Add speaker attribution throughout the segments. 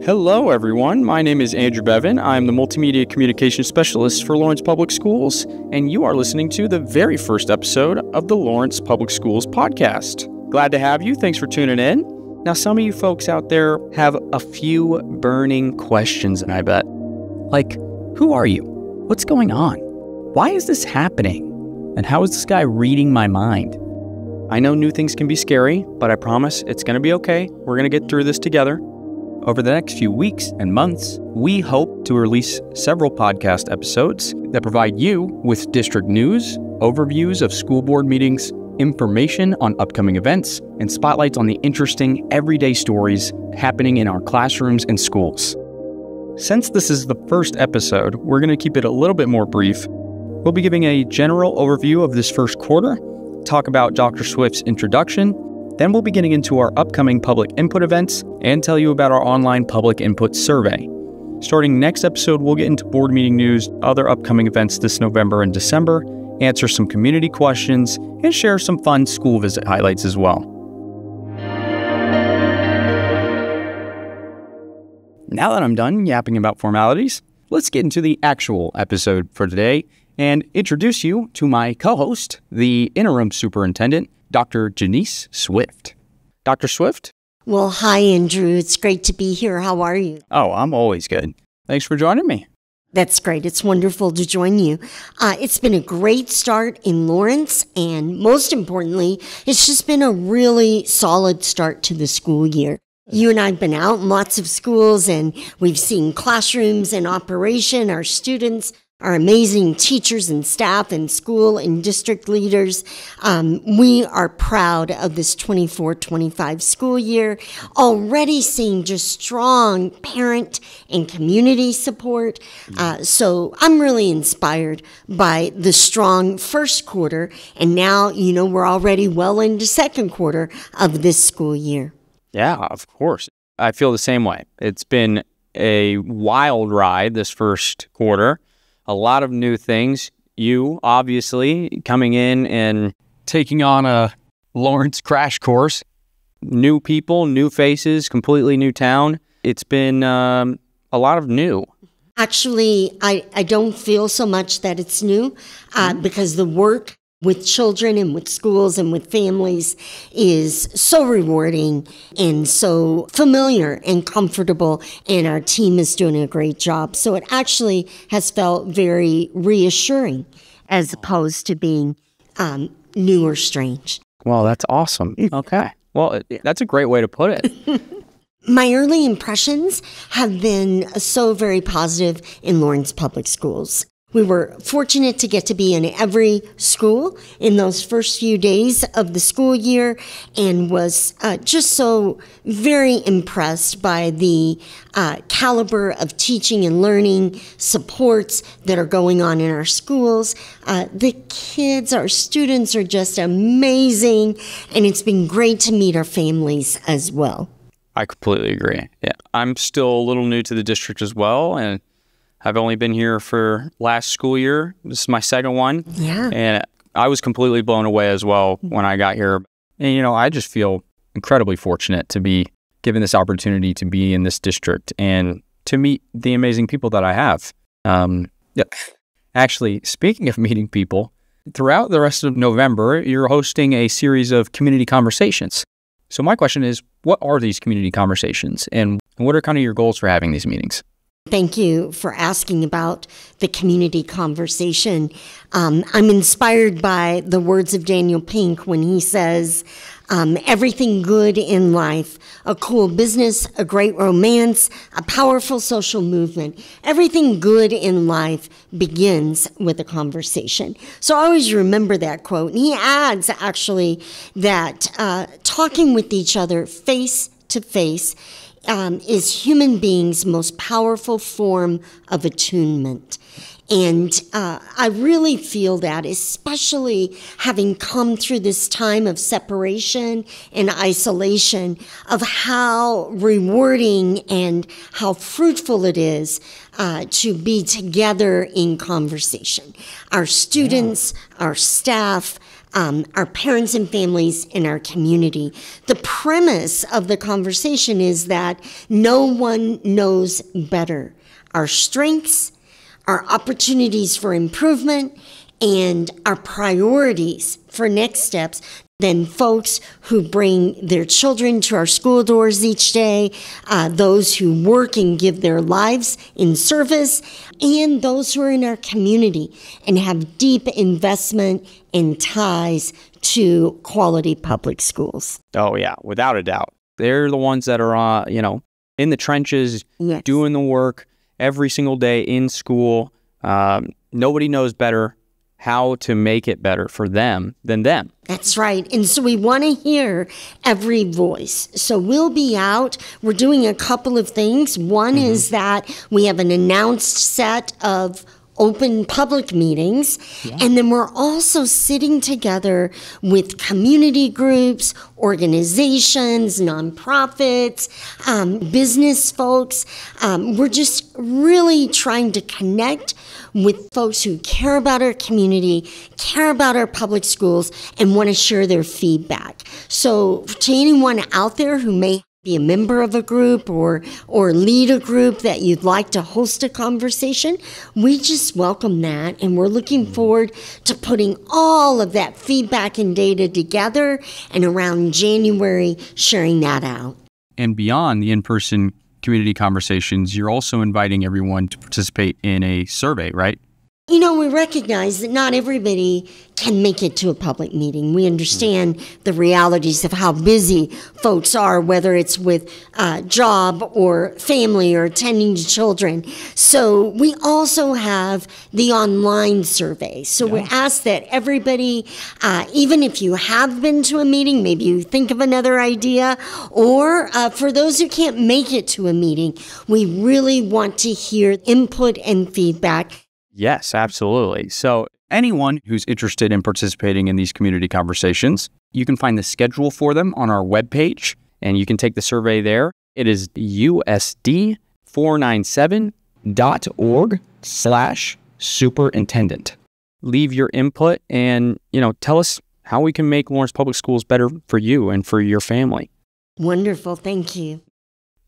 Speaker 1: Hello, everyone. My name is Andrew Bevan. I'm the Multimedia Communication Specialist for Lawrence Public Schools, and you are listening to the very first episode of the Lawrence Public Schools podcast. Glad to have you. Thanks for tuning in. Now, some of you folks out there have a few burning questions, I bet. Like, who are you? What's going on? Why is this happening? And how is this guy reading my mind? I know new things can be scary, but I promise it's going to be okay. We're going to get through this together. Over the next few weeks and months, we hope to release several podcast episodes that provide you with district news, overviews of school board meetings, information on upcoming events, and spotlights on the interesting everyday stories happening in our classrooms and schools. Since this is the first episode, we're going to keep it a little bit more brief. We'll be giving a general overview of this first quarter, talk about Dr. Swift's introduction, then we'll be getting into our upcoming public input events and tell you about our online public input survey. Starting next episode, we'll get into board meeting news, other upcoming events this November and December, answer some community questions, and share some fun school visit highlights as well. Now that I'm done yapping about formalities, let's get into the actual episode for today and introduce you to my co-host, the interim superintendent, Dr. Janice Swift. Dr. Swift?
Speaker 2: Well, hi, Andrew. It's great to be here. How are you?
Speaker 1: Oh, I'm always good. Thanks for joining me.
Speaker 2: That's great. It's wonderful to join you. It's been a great start in Lawrence, and most importantly, it's just been a really solid start to the school year. You and I have been out in lots of schools, and we've seen classrooms in operation, our students, our amazing teachers and staff and school and district leaders. We are proud of this 24-25 school year, already seeing just strong parent and community support. So I'm really inspired by the strong first quarter. And now, we're already well into second quarter of this school year.
Speaker 1: Yeah, of course. I feel the same way. It's been a wild ride this first quarter. A lot of new things. You, obviously, coming in and taking on a Lawrence crash course. New people, new faces, completely new town. It's been a lot of new.
Speaker 2: Actually, I don't feel so much that it's new because the work with children and with schools and with families is so rewarding and so familiar and comfortable, and our team is doing a great job. So it actually has felt very reassuring as opposed to being new or strange.
Speaker 1: Well, that's awesome. Okay. Well, that's a great way to put it.
Speaker 2: My early impressions have been so very positive in Lawrence Public Schools. We were fortunate to get to be in every school in those first few days of the school year, and was just so very impressed by the caliber of teaching and learning supports that are going on in our schools. The kids, our students, are just amazing, and it's been great to meet our families as well.
Speaker 1: I completely agree. Yeah, I'm still a little new to the district as well, and I've only been here for last school year. This is my second one.
Speaker 2: Yeah.
Speaker 1: And I was completely blown away as well when I got here. And, I just feel incredibly fortunate to be given this opportunity to be in this district and to meet the amazing people that I have. Actually, speaking of meeting people, throughout the rest of November, you're hosting a series of community conversations. So my question is, what are these community conversations, and what are kind of your goals for having these meetings?
Speaker 2: Thank you for asking about the community conversation. I'm inspired by the words of Daniel Pink when he says, everything good in life, a cool business, a great romance, a powerful social movement, everything good in life begins with a conversation. So I always remember that quote. And he adds, actually, that talking with each other face to face is human beings' most powerful form of attunement. And I really feel that, especially having come through this time of separation and isolation, of how rewarding and how fruitful it is to be together in conversation. Our students, our staff, our parents and families in our community. The premise of the conversation is that no one knows better our strengths, our opportunities for improvement, and our priorities for next steps than folks who bring their children to our school doors each day, those who work and give their lives in service, and those who are in our community and have deep investment and ties to quality public schools.
Speaker 1: Oh, yeah, without a doubt. They're the ones that are, in the trenches,
Speaker 2: Yes.
Speaker 1: doing the work every single day in school. Nobody knows better how to make it better for them than them.
Speaker 2: That's right. And so we want to hear every voice. So we'll be out. We're doing a couple of things. One is that we have an announced set of open public meetings. Yeah. And then we're also sitting together with community groups, organizations, nonprofits, business folks. We're just really trying to connect with folks who care about our community, care about our public schools, and want to share their feedback. So to anyone out there who may be a member of a group or lead a group that you'd like to host a conversation, we just welcome that. And we're looking forward to putting all of that feedback and data together and around January sharing that out.
Speaker 1: And beyond the in-person community conversations, you're also inviting everyone to participate in a survey, right?
Speaker 2: You know, we recognize that not everybody can make it to a public meeting. We understand the realities of how busy folks are, whether it's with job or family or attending to children. So we also have the online survey. So we ask that everybody, even if you have been to a meeting, maybe you think of another idea, or for those who can't make it to a meeting, we really want to hear input and feedback.
Speaker 1: Yes, absolutely. So anyone who's interested in participating in these community conversations, you can find the schedule for them on our webpage, and you can take the survey there. It is usd497.org/superintendent. Leave your input and, tell us how we can make Lawrence Public Schools better for you and for your family.
Speaker 2: Wonderful. Thank you.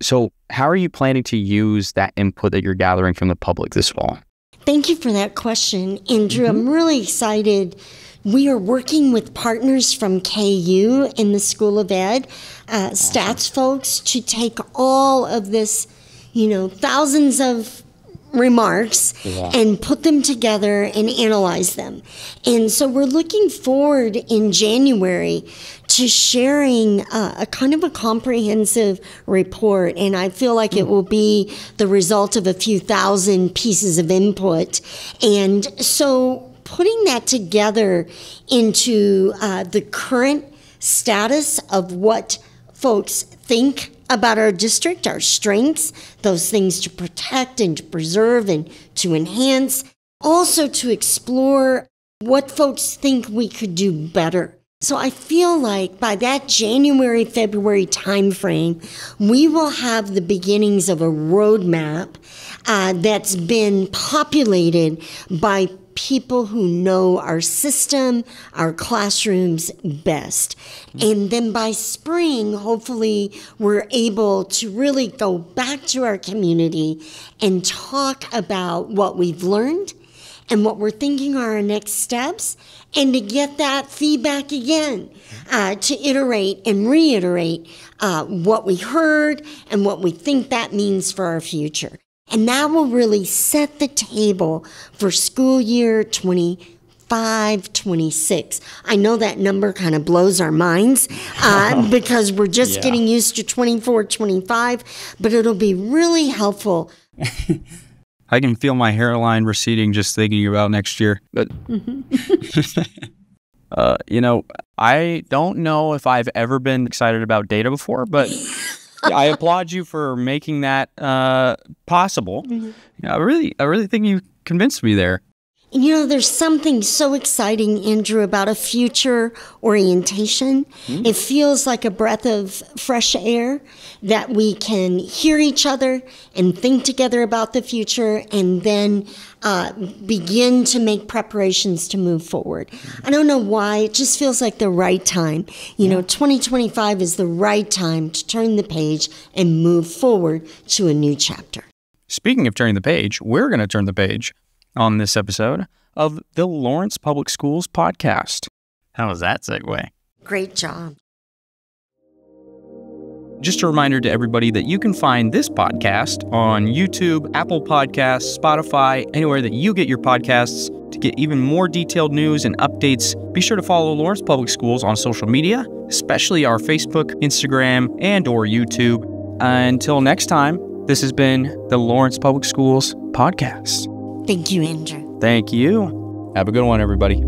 Speaker 1: So how are you planning to use that input that you're gathering from the public this fall?
Speaker 2: Thank you for that question, Andrew. I'm really excited. We are working with partners from KU in the School of Ed, stats folks, to take all of this, thousands of remarks and put them together and analyze them. And so we're looking forward in January to sharing a kind of a comprehensive report. And I feel like it will be the result of a few thousand pieces of input. And so putting that together into the current status of what folks think about our district, our strengths, those things to protect and to preserve and to enhance. Also to explore what folks think we could do better. So I feel like by that January, February timeframe, we will have the beginnings of a roadmap that's been populated by people who know our system, our classrooms best. And then by spring, hopefully, we're able to really go back to our community and talk about what we've learned and what we're thinking are our next steps, and to get that feedback again, to iterate and reiterate what we heard and what we think that means for our future. And that will really set the table for school year 25-26. I know that number kind of blows our minds because we're just getting used to 24-25, but it'll be really helpful.
Speaker 1: I can feel my hairline receding just thinking about next year. But, I don't know if I've ever been excited about data before, but I applaud you for making that possible. I really think you convinced me there.
Speaker 2: There's something so exciting, Andrew, about a future orientation. It feels like a breath of fresh air that we can hear each other and think together about the future and then begin to make preparations to move forward. I don't know why. It just feels like the right time. 2025 is the right time to turn the page and move forward to a new chapter.
Speaker 1: Speaking of turning the page, we're going to turn the page on this episode of the Lawrence Public Schools podcast. How was that segue?
Speaker 2: Great job.
Speaker 1: Just a reminder to everybody that you can find this podcast on YouTube, Apple Podcasts, Spotify, anywhere that you get your podcasts. To get even more detailed news and updates, be sure to follow Lawrence Public Schools on social media, especially our Facebook, Instagram, and/or YouTube. Until next time, this has been the Lawrence Public Schools podcast.
Speaker 2: Thank you, Andrew.
Speaker 1: Thank you. Have a good one, everybody.